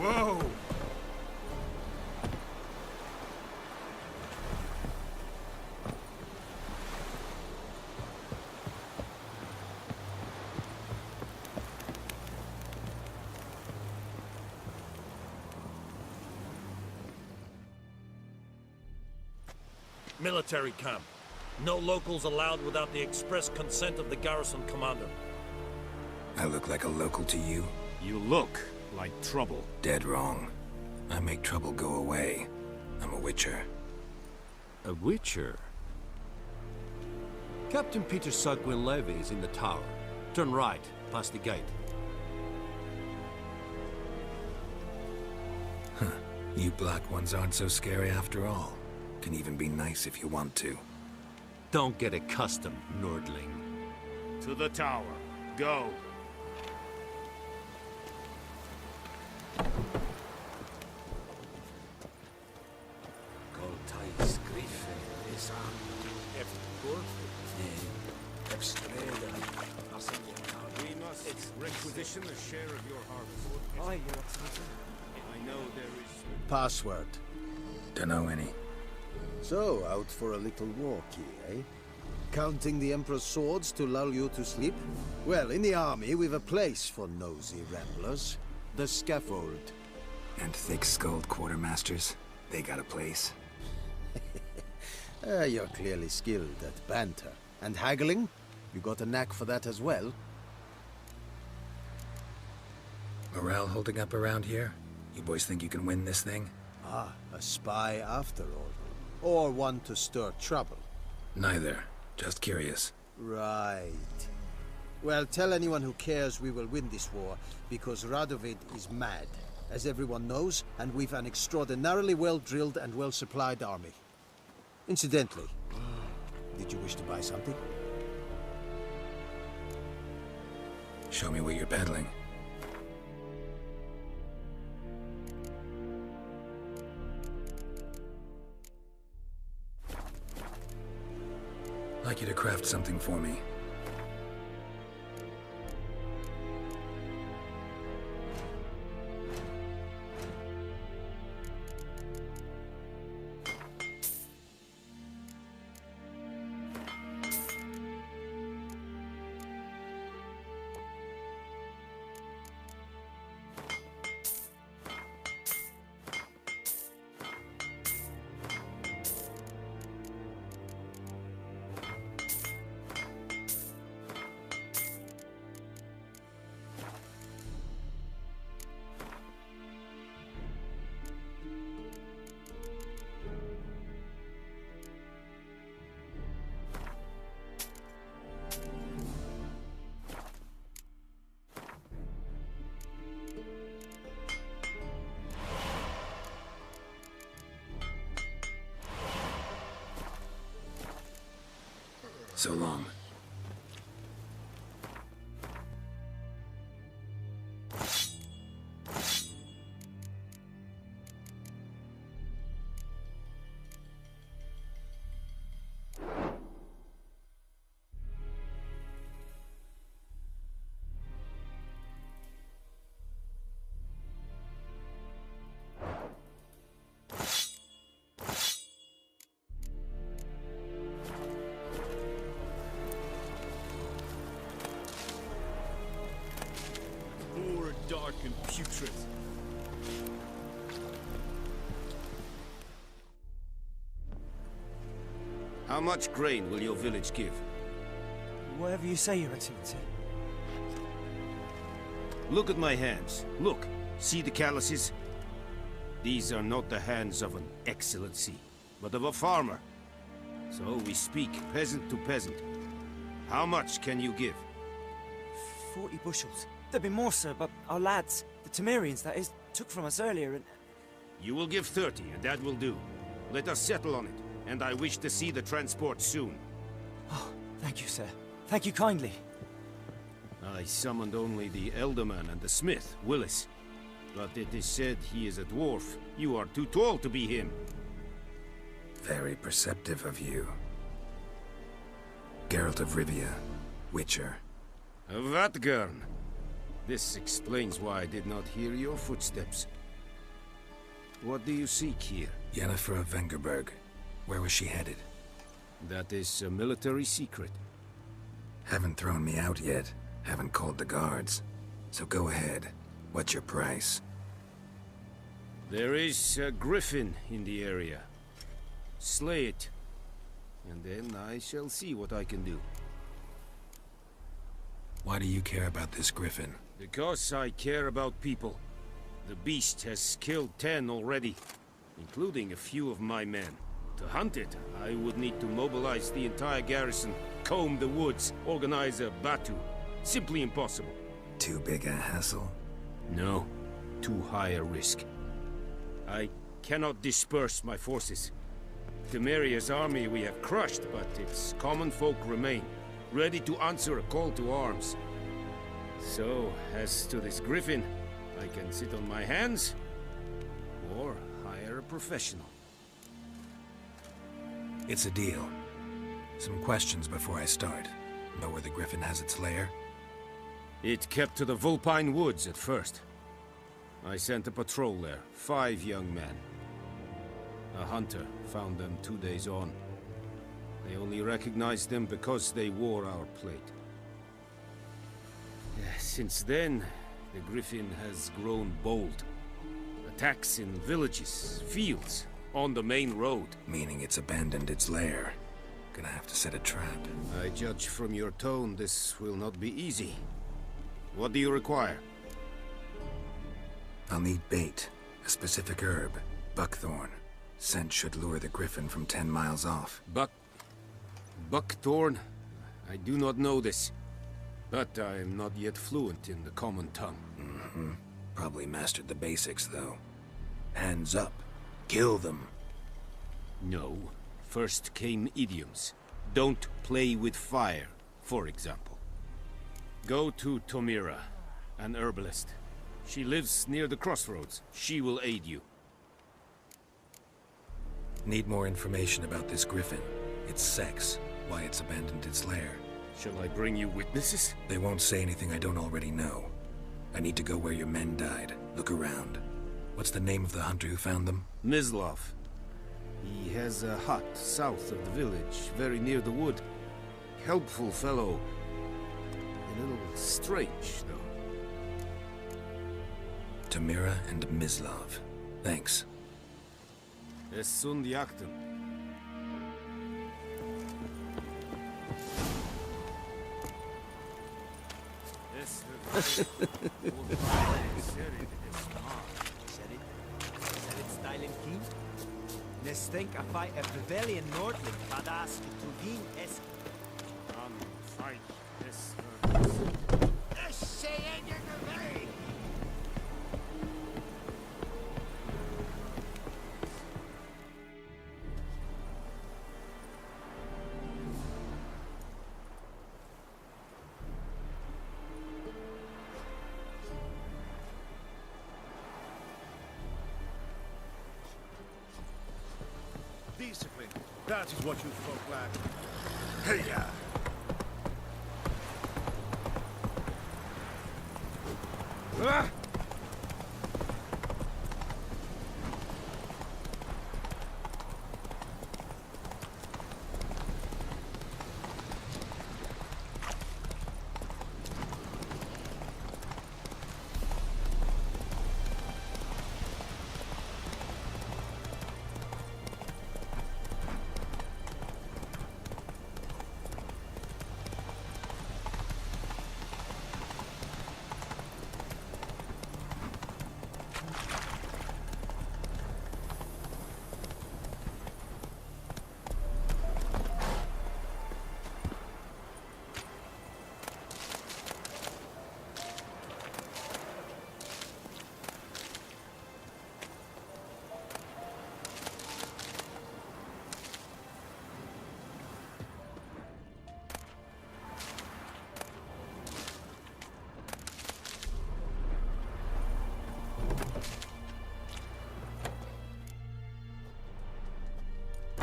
Whoa! Military camp. No locals allowed without the express consent of the garrison commander. I look like a local to you? You look like trouble. Dead wrong. I make trouble go away. I'm a witcher. A witcher? Captain Peter Sugwin Levy is in the tower. Turn right, past the gate. Huh. You black ones aren't so scary after all. Can even be nice if you want to. Don't get accustomed, Nordling. To the tower. Go. Griffin is on. We must requisition a share of your harvest. Aye, Your Excellency. I know there is... Password. Dunno any. So, out for a little walkie, eh? Counting the Emperor's swords to lull you to sleep? Well, in the army, we've a place for nosy ramblers. The scaffold. And thick-skulled quartermasters. They got a place. You're clearly skilled at banter. And haggling? You got a knack for that as well? Morale holding up around here? You boys think you can win this thing? Ah, a spy after all. Or one to stir trouble. Neither. Just curious. Right. Well, tell anyone who cares we will win this war, because Radovid is mad, as everyone knows, and we've an extraordinarily well-drilled and well-supplied army. Incidentally, did you wish to buy something? Show me what you're peddling. I'd like you to craft something for me. So long. Dark and putrid. How much grain will your village give? Whatever you say, Your Excellency. Look at my hands. Look. See the calluses? These are not the hands of an excellency, but of a farmer. So we speak peasant to peasant. How much can you give? 40 bushels. There'd be more, sir, but our lads, the Temerians, that is, took from us earlier and... You will give 30, and that will do. Let us settle on it, and I wish to see the transport soon. Oh, thank you, sir. Thank you kindly. I summoned only the Elderman and the smith, Willis. But it is said he is a dwarf. You are too tall to be him. Very perceptive of you. Geralt of Rivia, Witcher. Vatgern. This explains why I did not hear your footsteps. What do you seek here? Yennefer of Vengerberg. Where was she headed? That is a military secret. Haven't thrown me out yet. Haven't called the guards. So go ahead. What's your price? There is a griffin in the area. Slay it. And then I shall see what I can do. Why do you care about this griffin? Because I care about people. The beast has killed 10 already, including a few of my men. To hunt it, I would need to mobilize the entire garrison, comb the woods, organize a batu. Simply impossible. Too big a hassle? No, too high a risk. I cannot disperse my forces. Temeria's army we have crushed, but its common folk remain, ready to answer a call to arms. So, as to this griffin, I can sit on my hands, or hire a professional. It's a deal. Some questions before I start. Know where the griffin has its lair? It kept to the Vulpine Woods at first. I sent a patrol there, 5 young men. A hunter found them 2 days on. They only recognized them because they wore our plate. Since then, the griffin has grown bold. Attacks in villages, fields, on the main road. Meaning it's abandoned its lair. Gonna have to set a trap. I judge from your tone this will not be easy. What do you require? I'll need bait. A specific herb. Buckthorn. Scent should lure the griffin from 10 miles off. Buckthorn? I do not know this. But I am not yet fluent in the common tongue. Probably mastered the basics, though. Hands up. Kill them. No. First came idioms. Don't play with fire, for example. Go to Tomira, an herbalist. She lives near the crossroads. She will aid you. Need more information about this griffin. Its sex. Why it's abandoned its lair. Shall I bring you witnesses? They won't say anything I don't already know. I need to go where your men died. Look around. What's the name of the hunter who found them? Mislav. He has a hut south of the village, very near the wood. Helpful fellow. A little strange, though. Tamira and Mislav. Thanks. Es sunt jakten. Think I fight a Rebellion Nordling, badass to Tugin es. Fight this. Discipline. That is what you folk lack. Hey, yeah.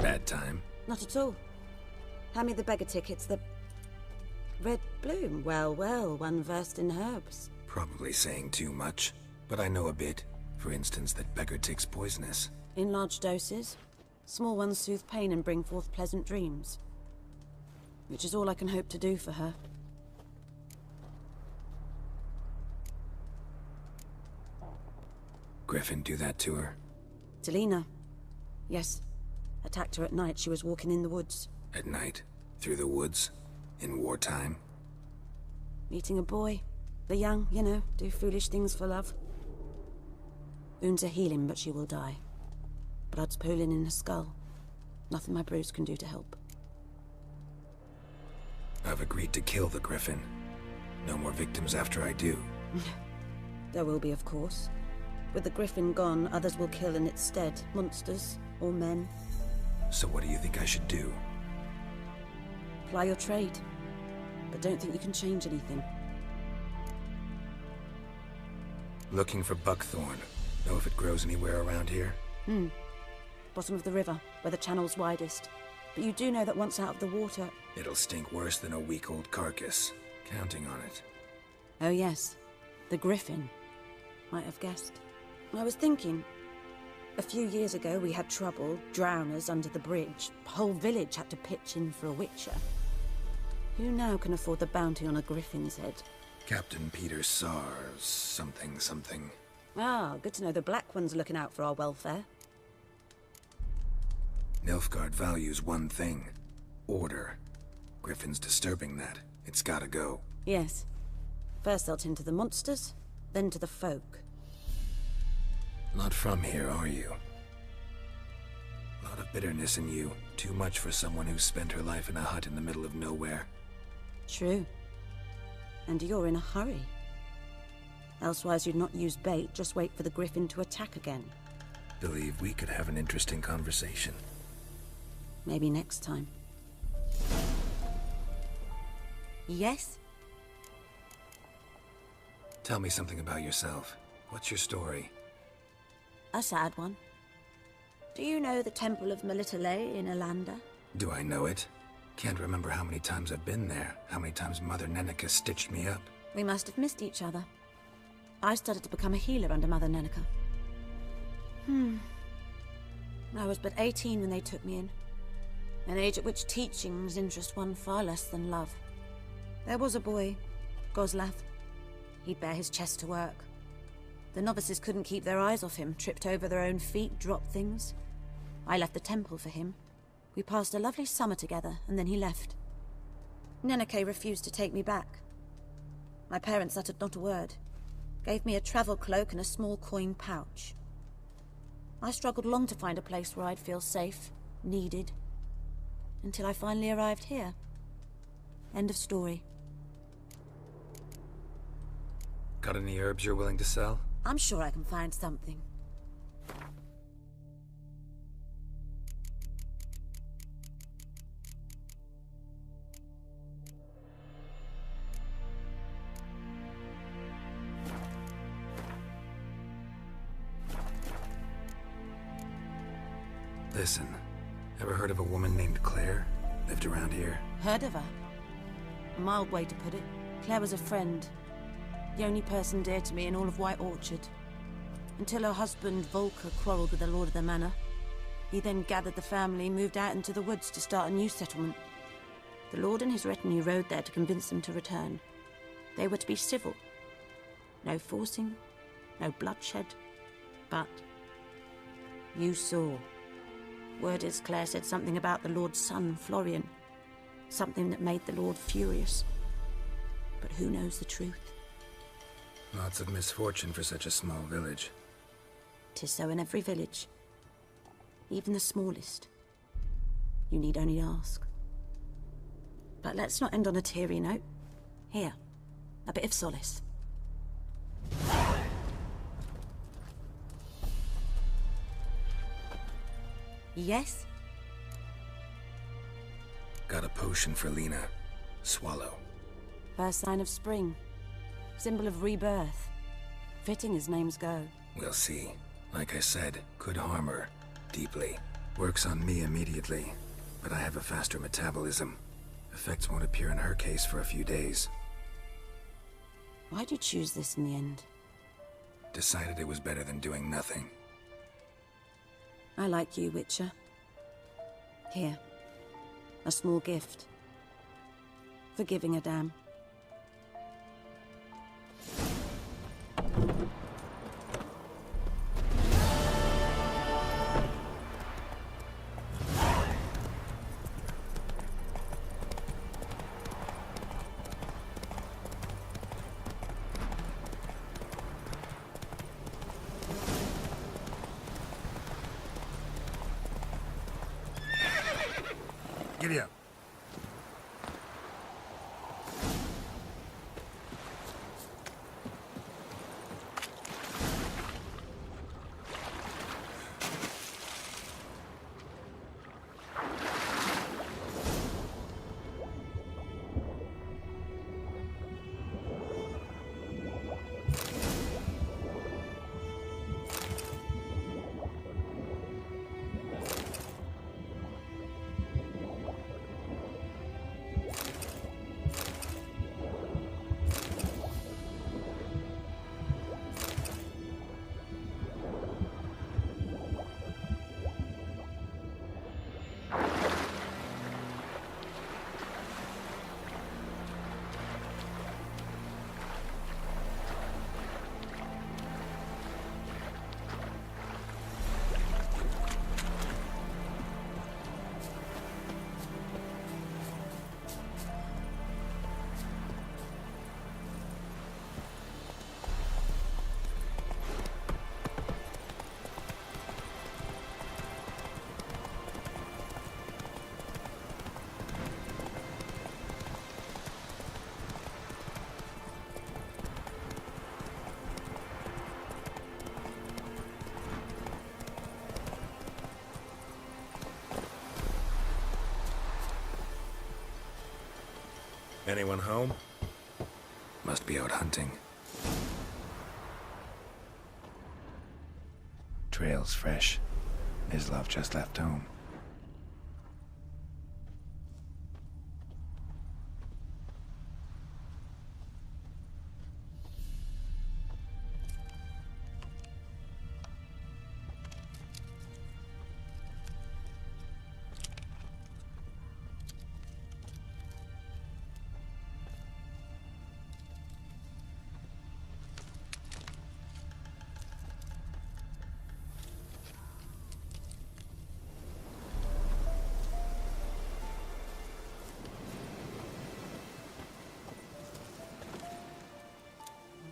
Bad time? Not at all. Hand me the beggar tickets, the red bloom. Well, well, one versed in herbs. Probably saying too much, but I know a bit. For instance, that beggar tick's poisonous. In large doses. Small ones soothe pain and bring forth pleasant dreams. Which is all I can hope to do for her. Griffin do that to her? Delina. Yes. Attacked her at night. She was walking in the woods. At night? Through the woods? In wartime? Meeting a boy. The young, you know, do foolish things for love. Wounds are healing, but she will die. Blood's pooling in her skull. Nothing my bruise can do to help. I've agreed to kill the Griffin. No more victims after I do. There will be, of course. With the Griffin gone, others will kill in its stead. Monsters, or men. So what do you think I should do? Ply your trade. But don't think you can change anything. Looking for buckthorn. Know if it grows anywhere around here? Bottom of the river, where the channel's widest. But you do know that once out of the water... It'll stink worse than a week-old carcass. Counting on it. Oh yes, the Griffin. Might have guessed. I was thinking... A few years ago we had trouble, drowners under the bridge. The whole village had to pitch in for a witcher. Who now can afford the bounty on a Griffin's head? Captain Peter Sars... something. Ah, good to know the Black One's looking out for our welfare. Nilfgaard values one thing. Order. Griffin's disturbing that. It's gotta go. Yes. First they'll tend to the monsters, then to the folk. Not from here, are you? A lot of bitterness in you. Too much for someone who spent her life in a hut in the middle of nowhere. True. And you're in a hurry. Elsewise you'd not use bait, just wait for the Griffin to attack again. Believe we could have an interesting conversation. Maybe next time. Yes? Tell me something about yourself. What's your story? A sad one. Do you know the Temple of Melitele in Alanda? Do I know it? Can't remember how many times I've been there, how many times Mother Neneka stitched me up. We must have missed each other. I started to become a healer under Mother Neneka. I was but 18 when they took me in. An age at which teachings interest one far less than love. There was a boy, Goslav. He'd bare his chest to work. The novices couldn't keep their eyes off him, tripped over their own feet, dropped things. I left the temple for him. We passed a lovely summer together, and then he left. Neneke refused to take me back. My parents uttered not a word. Gave me a travel cloak and a small coin pouch. I struggled long to find a place where I'd feel safe, needed, until I finally arrived here. End of story. Got any herbs you're willing to sell? I'm sure I can find something. Listen, ever heard of a woman named Claire? Lived around here? Heard of her? A mild way to put it. Claire was a friend. The only person dear to me in all of White Orchard. Until her husband, Volker, quarreled with the lord of the manor. He then gathered the family, moved out into the woods to start a new settlement. The lord and his retinue rode there to convince them to return. They were to be civil. No forcing, no bloodshed. But you saw. Word is Claire said something about the lord's son, Florian. Something that made the lord furious. But who knows the truth? Lots of misfortune for such a small village. 'Tis so in every village. Even the smallest. You need only ask. But let's not end on a teary note. Here, a bit of solace. Yes? Got a potion for Lena. Swallow. First sign of spring. Symbol of rebirth. Fitting as names go. We'll see. Like I said, could harm her. Deeply. Works on me immediately. But I have a faster metabolism. Effects won't appear in her case for a few days. Why'd you choose this in the end? Decided it was better than doing nothing. I like you, Witcher. Here. A small gift. For giving a damn. Giddy up. Anyone home? Must be out hunting. Trail's fresh. Mislav just left home.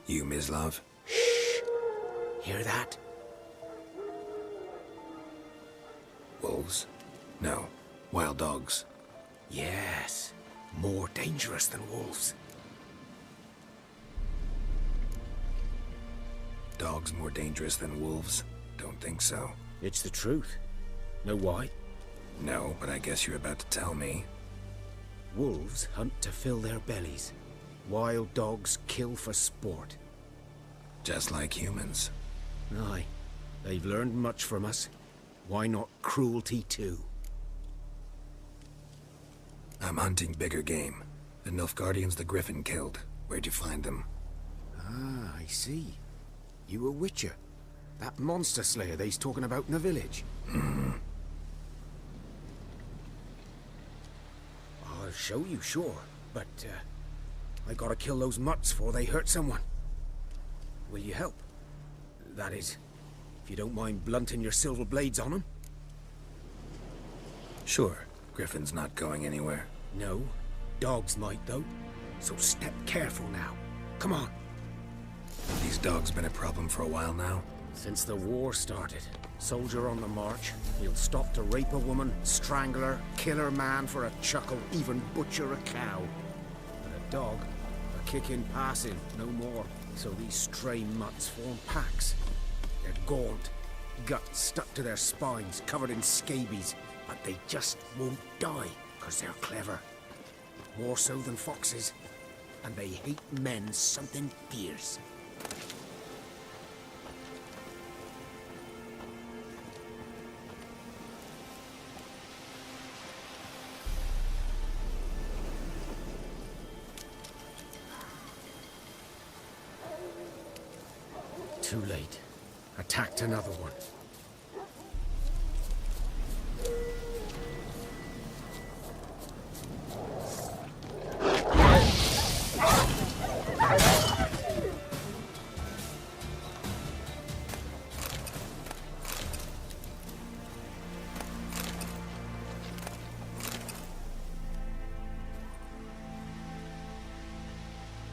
You, Mislav? Shh! Hear that? Wolves? No. Wild dogs. Yes. More dangerous than wolves. Dogs more dangerous than wolves? Don't think so. It's the truth. Know why? No, but I guess you're about to tell me. Wolves hunt to fill their bellies. Wild dogs kill for sport. Just like humans. Aye. They've learned much from us. Why not cruelty too? I'm hunting bigger game. The Nilfgaardians the Griffin killed. Where'd you find them? Ah, I see. You a witcher. That monster slayer they's talking about in the village. Mm-hmm. I'll show you, sure. But, I gotta kill those mutts before they hurt someone. Will you help? That is, if you don't mind blunting your silver blades on them. Sure. Griffin's not going anywhere. No. Dogs might, though. So step careful now. Come on. These dogs been a problem for a while now? Since the war started. Soldier on the march. He'll stop to rape a woman, strangle her, kill her man for a chuckle, even butcher a cow. But a dog, a kick in passing, no more. So these stray mutts form packs. They're gaunt, guts stuck to their spines, covered in scabies, but they just won't die, because they're clever. More so than foxes. And they hate men something fierce. Too late. Attacked another one.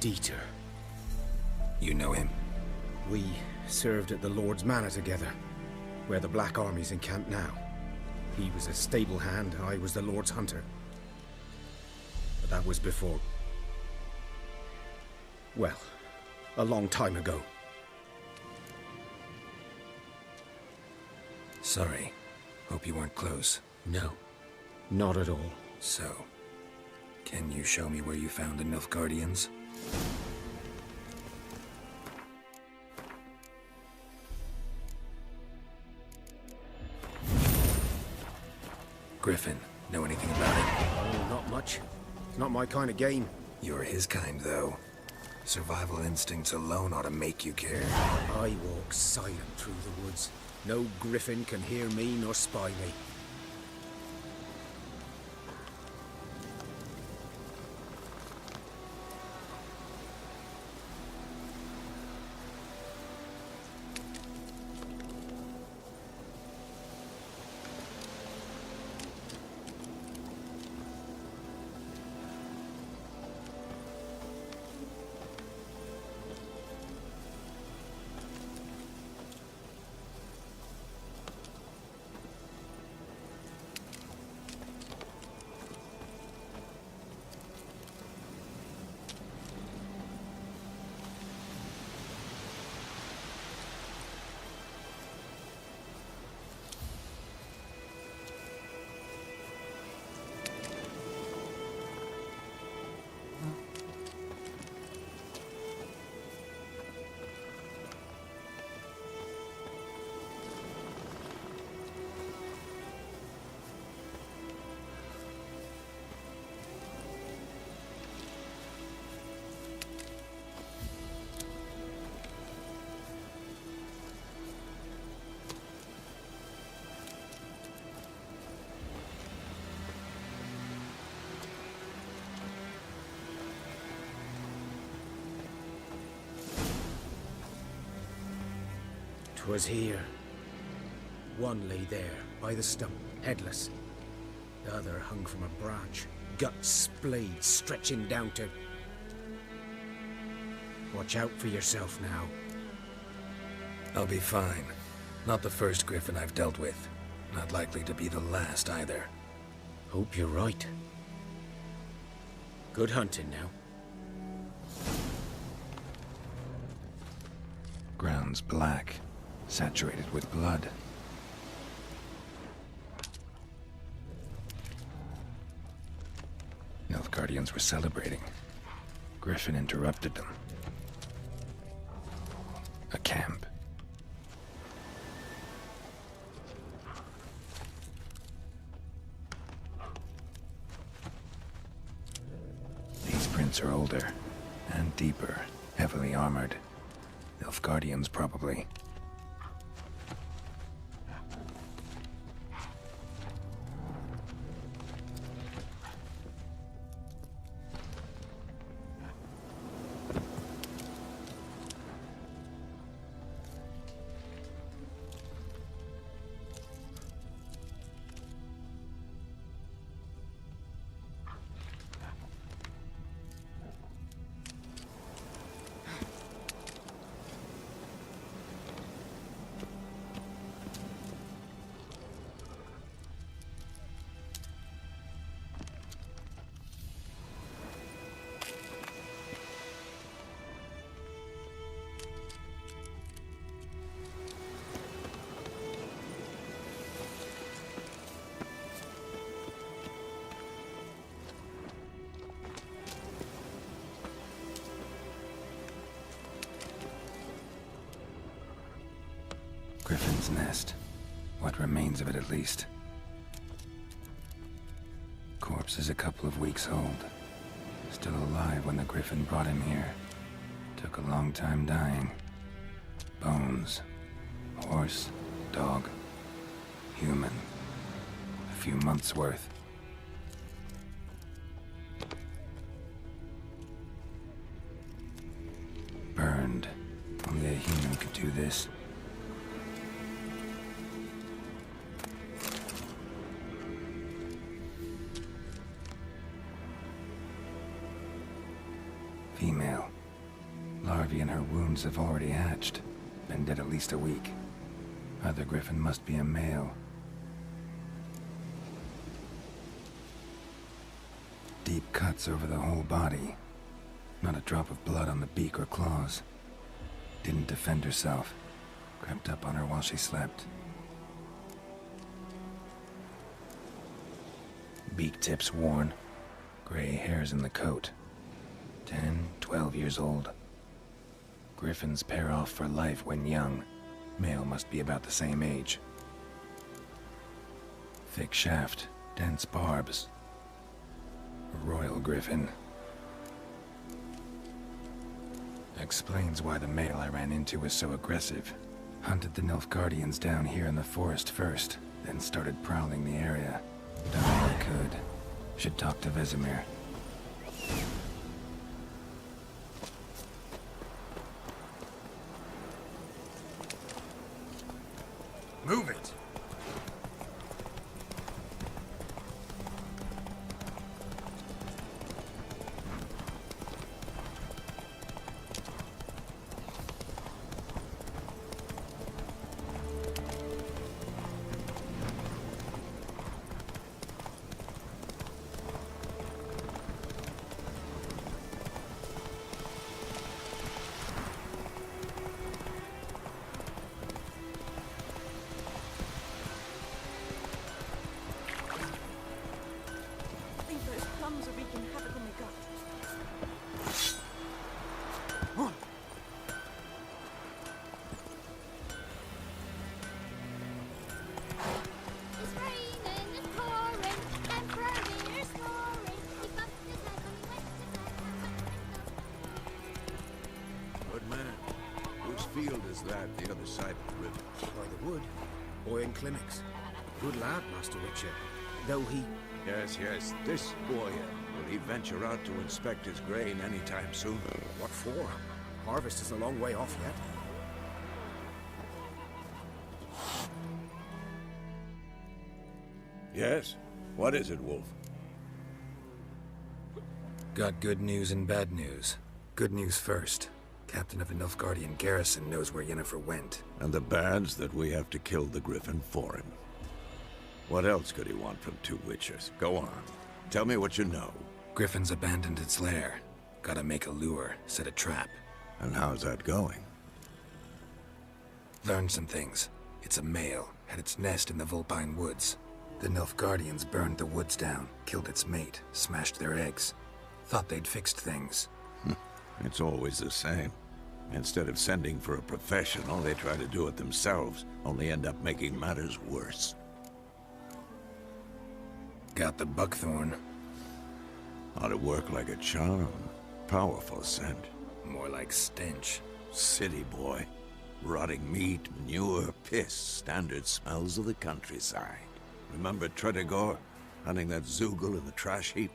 Dieter. You know him? We served at the Lord's Manor together, where the Black Army's encamped now. He was a stable hand, I was the Lord's hunter. But that was before... well, a long time ago. Sorry. Hope you weren't close. No, not at all. So, can you show me where you found the Nilfgaardians? Griffin, know anything about it? Oh, not much. Not my kind of game. You're his kind, though. Survival instincts alone ought to make you care. I walk silent through the woods. No griffin can hear me nor spy me. Was here. One lay there, by the stump, headless. The other hung from a branch, guts splayed, stretching down to... Watch out for yourself now. I'll be fine. Not the first griffin I've dealt with. Not likely to be the last, either. Hope you're right. Good hunting now. Ground's black. Saturated with blood. Nilfgaardians were celebrating. Griffin interrupted them. A camp. These prints are older and deeper, heavily armored. Nilfgaardians, probably. Griffin's nest. What remains of it, at least. Corpse is a couple of weeks old. Still alive when the griffin brought him here. Took a long time dying. Bones. Horse, dog, human. A few months' worth. Burned. Only a human could do this. Female. Larvae in her wounds have already hatched. Been dead at least a week. Other griffin must be a male. Deep cuts over the whole body. Not a drop of blood on the beak or claws. Didn't defend herself. Crept up on her while she slept. Beak tips worn. Gray hairs in the coat. 10, 12 years old. Griffins pair off for life when young. Male must be about the same age. Thick shaft, dense barbs. A royal griffin. Explains why the male I ran into was so aggressive. Hunted the Nilfgaardians down here in the forest first, then started prowling the area. Done all I could. Should talk to Vesemir. Move it! Field is that the other side of the river? By the wood. Boy in clinics. Good lad, Master Witcher. Though he... Yes, this boy. Will he venture out to inspect his grain any time soon? What for? Harvest is a long way off yet. Yes? What is it, Wolf? Got good news and bad news. Good news first. Captain of a Nilfgaardian garrison knows where Yennefer went. And the bad's that we have to kill the griffin for him. What else could he want from two witchers? Go on. Tell me what you know. Griffin's abandoned its lair. Gotta make a lure, set a trap. And how's that going? Learned some things. It's a male, had its nest in the Vulpine Woods. The Nilfgaardians burned the woods down, killed its mate, smashed their eggs. Thought they'd fixed things. It's always the same. Instead of sending for a professional, they try to do it themselves, only end up making matters worse. Got the buckthorn. Ought to work like a charm. Powerful scent. More like stench. City boy. Rotting meat, manure, piss, standard smells of the countryside. Remember Tredegor? Hunting that Zoogle in the trash heap?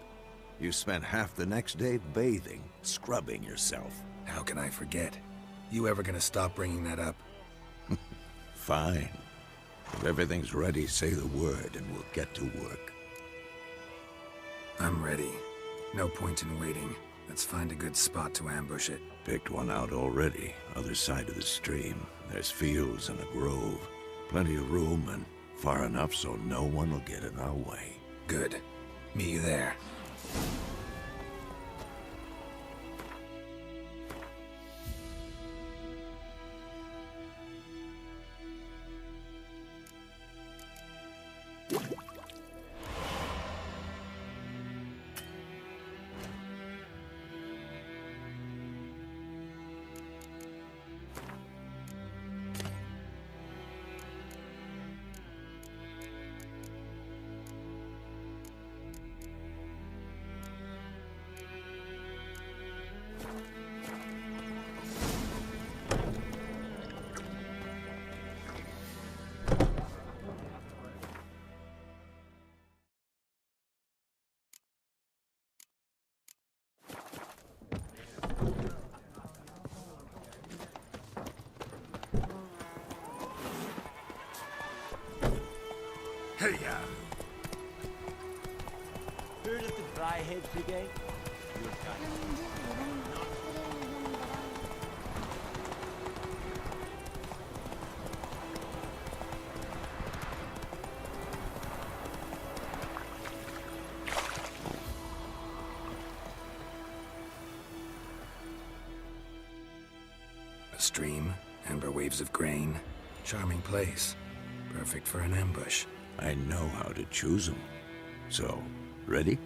You spent half the next day bathing, scrubbing yourself. How can I forget? You ever gonna stop bringing that up? Fine. If everything's ready, say the word and we'll get to work. I'm ready. No point in waiting. Let's find a good spot to ambush it. Picked one out already. Other side of the stream. There's fields and a grove. Plenty of room and far enough so no one will get in our way. Good. Meet you there. Hey-ya! Heard of the Dryhead Brigade? Your kind. A stream, amber waves of grain. Charming place. Perfect for an ambush. I know how to choose them. So, ready?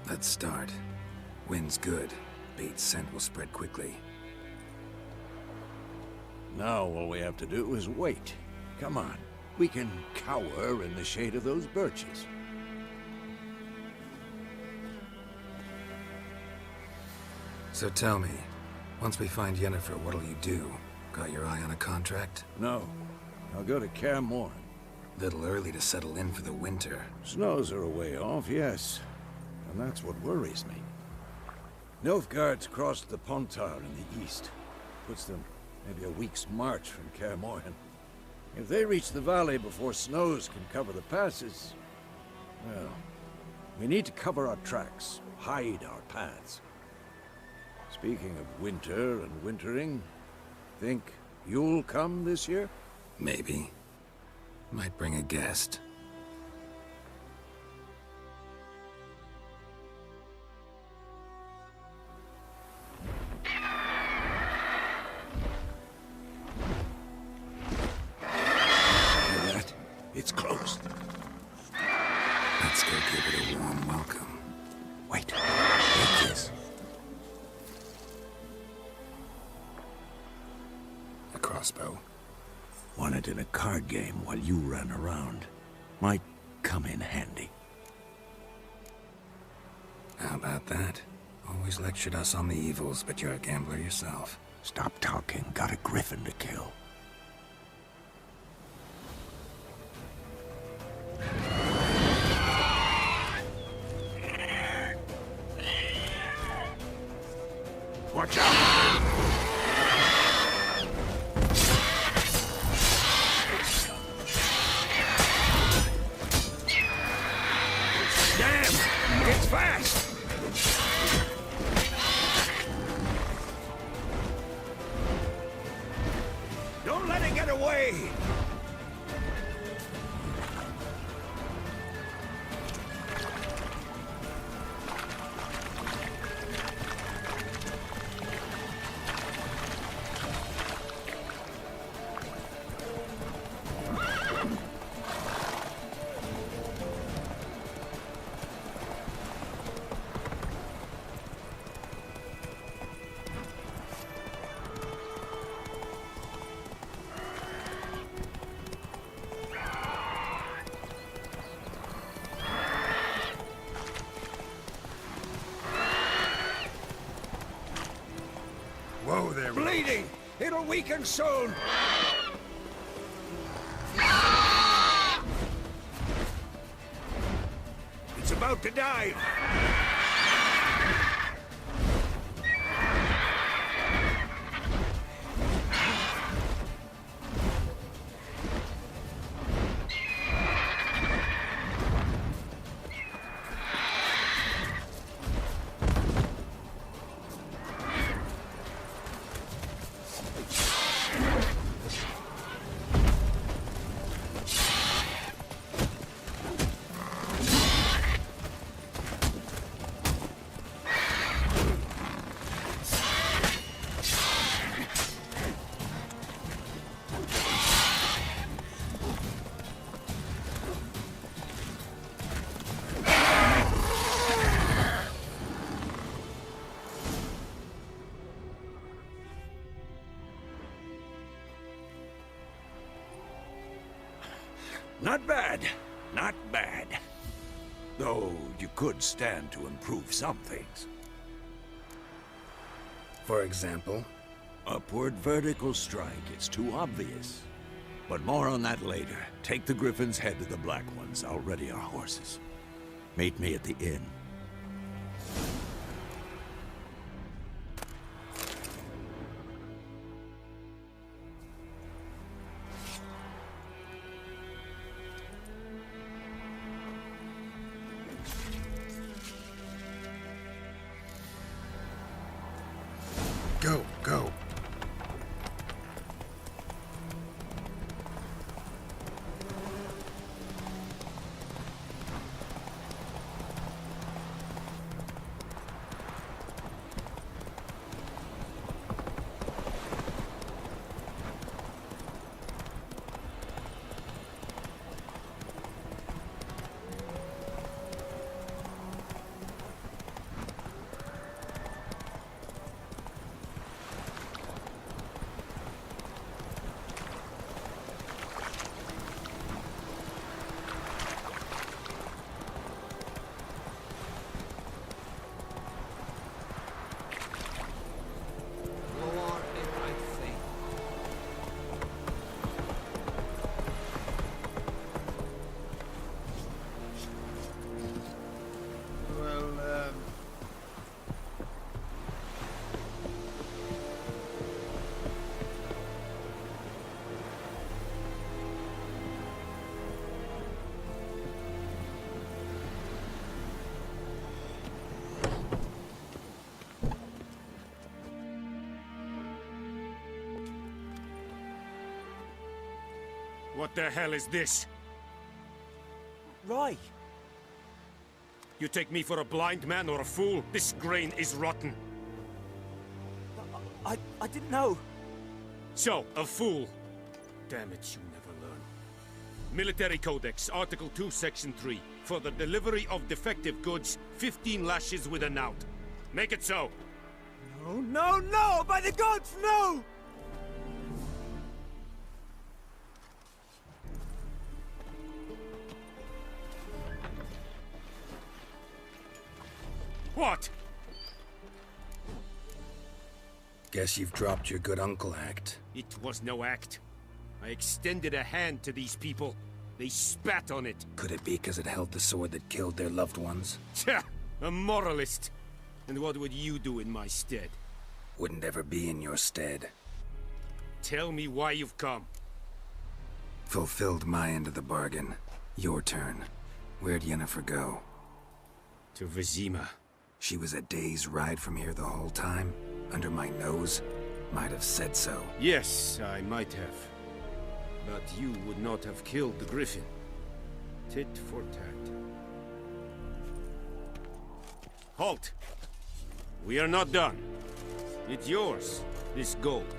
Let's start. Wind's good. Bait's scent will spread quickly. Now all we have to do is wait. Come on. We can cower in the shade of those birches. So tell me, once we find Yennefer, what'll you do? Got your eye on a contract? No. I'll go to Kaer Morhen. Little early to settle in for the winter. Snows are a way off, yes. And that's what worries me. Nilfgaard's crossed the Pontar in the east. Puts them maybe a week's march from Kaer Morhen. If they reach the valley before snows can cover the passes, well, we need to cover our tracks, hide our paths. Speaking of winter and wintering, think you'll come this year? Maybe. Might bring a guest. Hear that? It's closed. Let's go give it a warm welcome. Wait. Take this. A crossbow. Won it in a card game while you ran around. Might come in handy. How about that? Always lectured us on the evils, but you're a gambler yourself. Stop talking. Got a griffin to kill. Watch out! Damn! It's fast! Don't let it get away! Whoa there, Bleeding! It'll weaken soon! It's about to dive! Not bad. Not bad. Though you could stand to improve some things. For example? Upward vertical strike. It's too obvious. But more on that later. Take the griffin's head to the black ones. I'll ready our horses. Meet me at the inn. What the hell is this? Rye. You take me for a blind man or a fool? This grain is rotten. I didn't know. So, a fool. Damn it, you never learn. Military Codex, Article 2, Section 3. For the delivery of defective goods, 15 lashes with a knout. Make it so. No, no, no! By the gods, no! What? Guess you've dropped your good uncle act. It was no act. I extended a hand to these people. They spat on it. Could it be because it held the sword that killed their loved ones? Tja, a moralist. And what would you do in my stead? Wouldn't ever be in your stead. Tell me why you've come. Fulfilled my end of the bargain. Your turn. Where'd Yennefer go? To Vizima. She was a day's ride from here the whole time? Under my nose? Might have said so. Yes, I might have. But you would not have killed the griffin. Tit for tat. Halt! We are not done. It's yours, this gold.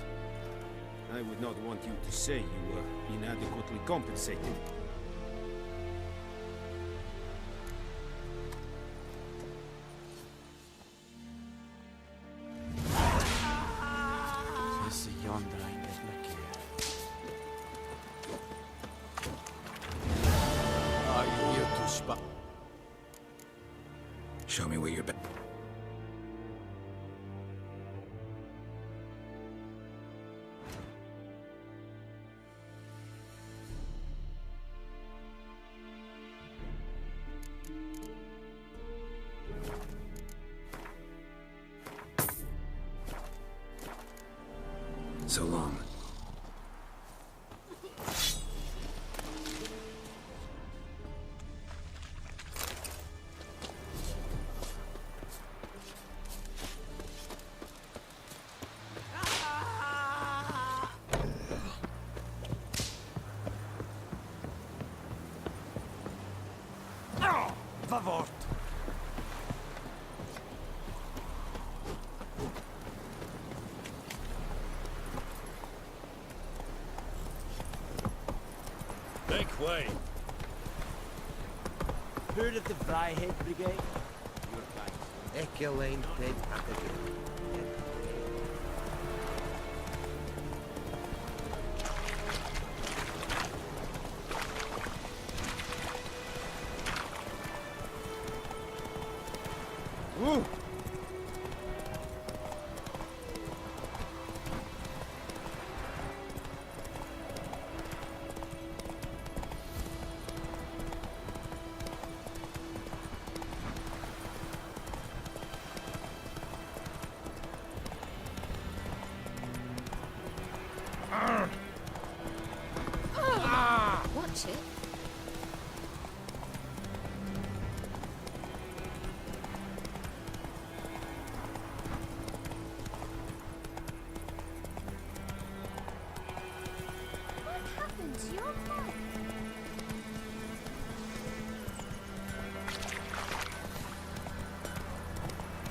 I would not want you to say you were inadequately compensated. Are you here to spy? Show me where you're been. So long. Favor. Make way. Heard of the Vryhead Brigade? Echelane dead Atherton. Woo! Watch it. What happened to your phone?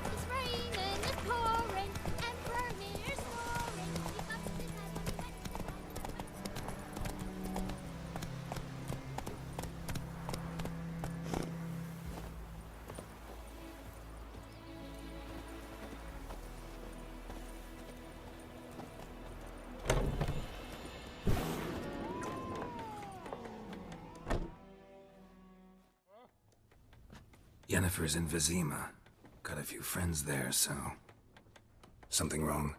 It's raining, it's pouring, Emperor Mirror's snoring. He busts his head on Yennefer's in Vizima. Got a few friends there, so... Something wrong?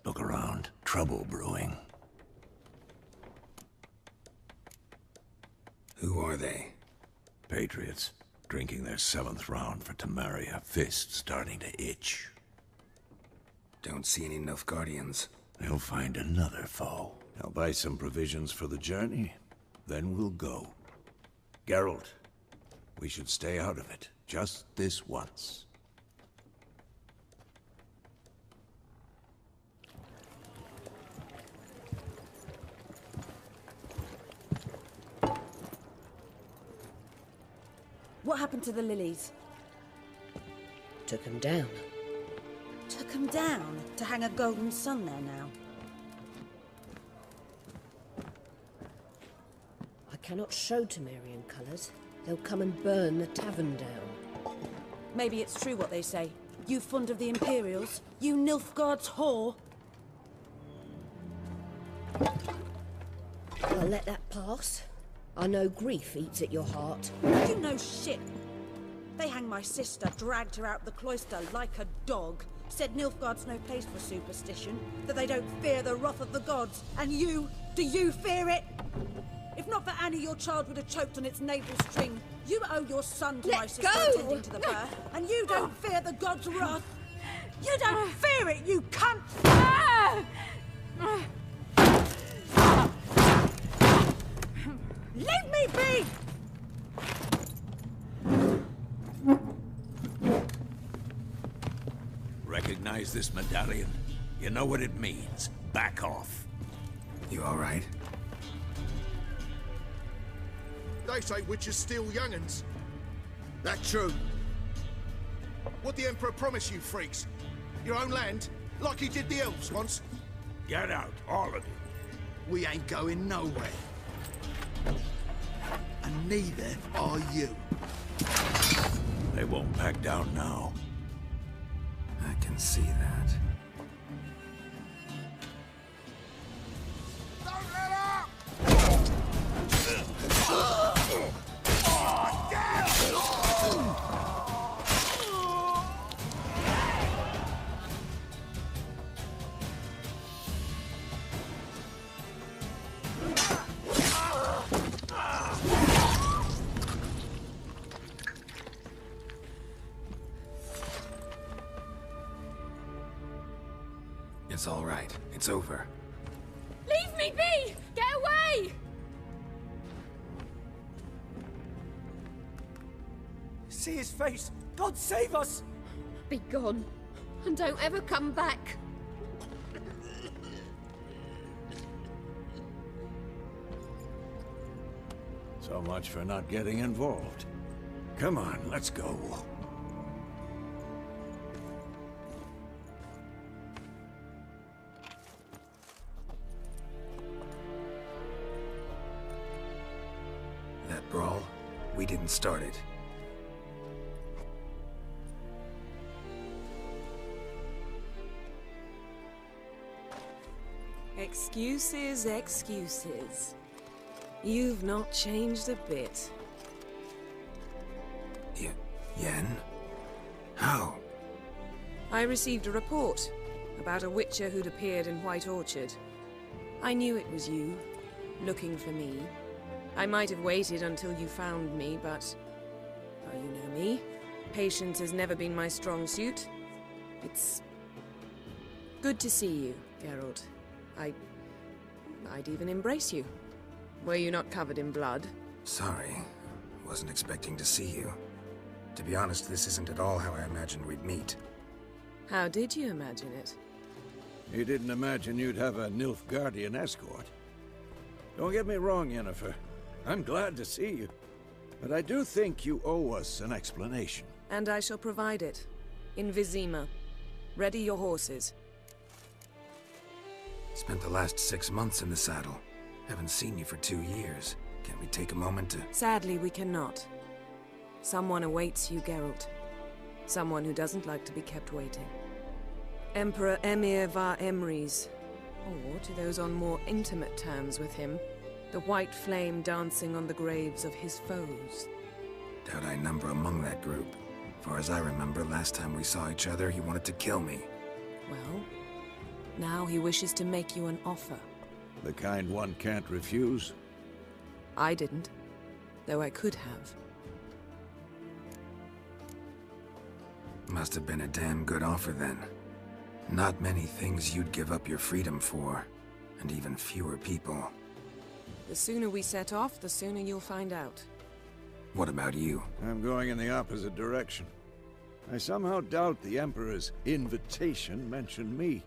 Look around. Trouble brewing. Who are they? Patriots. Drinking their 7th round for Temeria. Fist starting to itch. Don't see any Nilfgaardians. They'll find another foe. I'll buy some provisions for the journey. Then we'll go. Geralt, we should stay out of it. Just this once. What happened to the lilies? Took him down. Took them down to hang a golden sun there now. I cannot show Temerian colours. They'll come and burn the tavern down. Maybe it's true what they say. You fond of the Imperials? You Nilfgaard's whore? I'll let that pass. I know grief eats at your heart. You know shit. They hanged my sister, dragged her out the cloister like a dog. Said Nilfgaard's no place for superstition, that they don't fear the wrath of the gods. And you, do you fear it? If not for Annie, your child would have choked on its navel string. You owe your son to my sister attending to the birth, and you don't fear the gods' wrath. You don't fear it, you cunt! Leave me be! Recognize this medallion? You know what it means. Back off. You all right? They say witches steal young'uns. That true? What the Emperor promised you freaks? Your own land? Like he did the elves once? Get out, all of you. We ain't going nowhere. And neither are you. They won't back down now. I can see that. Don't let up! It's all right. It's over. Leave me be! Get away! See his face! God save us! Be gone, and don't ever come back. So much for not getting involved. Come on, let's go. That brawl, we didn't start it. Excuses, excuses. You've not changed a bit. Yen? How? I received a report about a witcher who'd appeared in White Orchard. I knew it was you, looking for me. I might have waited until you found me, but... oh, you know me. Patience has never been my strong suit. It's... good to see you, Geralt. I'd even embrace you. Were you not covered in blood? Sorry. Wasn't expecting to see you. To be honest, this isn't at all how I imagined we'd meet. How did you imagine it? You didn't imagine you'd have a Nilfgaardian escort. Don't get me wrong, Yennefer. I'm glad to see you. But I do think you owe us an explanation. And I shall provide it. In Vizima. Ready your horses. Spent the last 6 months in the saddle. Haven't seen you for 2 years. Can we take a moment to... Sadly, we cannot. Someone awaits you, Geralt. Someone who doesn't like to be kept waiting. Emperor Emir var Emrys. Or, to those on more intimate terms with him, the white flame dancing on the graves of his foes. Doubt I number among that group. Far as I remember, last time we saw each other, he wanted to kill me. Well, now he wishes to make you an offer. The kind one can't refuse? I didn't, though I could have. Must have been a damn good offer then. Not many things you'd give up your freedom for, and even fewer people. The sooner we set off, the sooner you'll find out. What about you? I'm going in the opposite direction. I somehow doubt the Emperor's invitation mentioned me.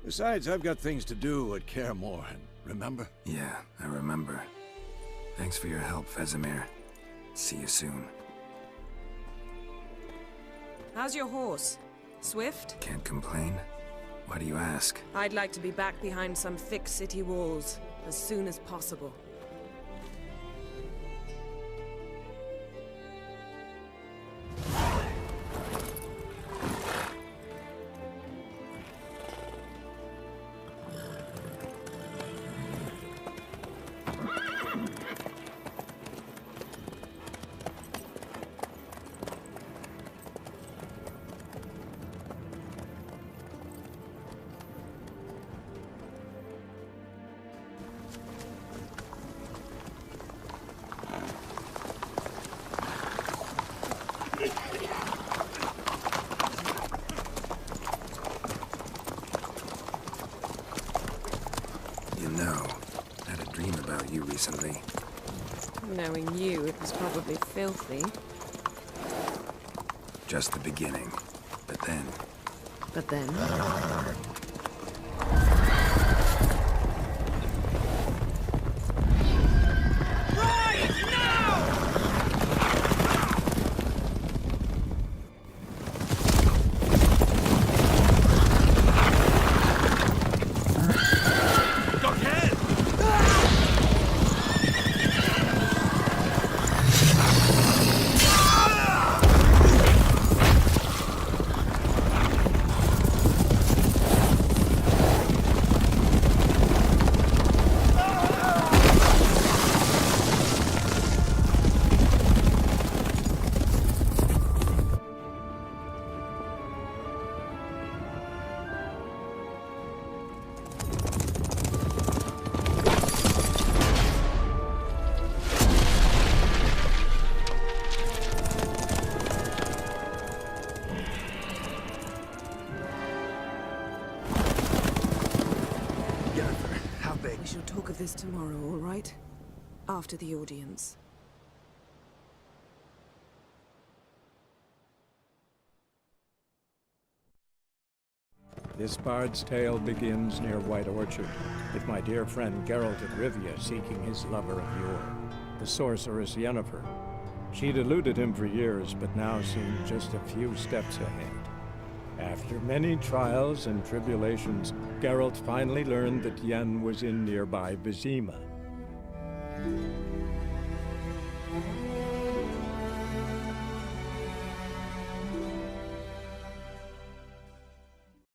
Besides, I've got things to do at Kaer Morhen, remember? Yeah, I remember. Thanks for your help, Vesemir. See you soon. How's your horse? Swift? Can't complain. Why do you ask? I'd like to be back behind some thick city walls as soon as possible. Recently. Knowing you, it was probably filthy. Just the beginning. But then... But then? We shall talk of this tomorrow, all right? After the audience. This bard's tale begins near White Orchard, with my dear friend Geralt of Rivia seeking his lover of yore, the sorceress Yennefer. She'd eluded him for years, but now seemed just a few steps ahead. After many trials and tribulations, Geralt finally learned that Yen was in nearby Vizima.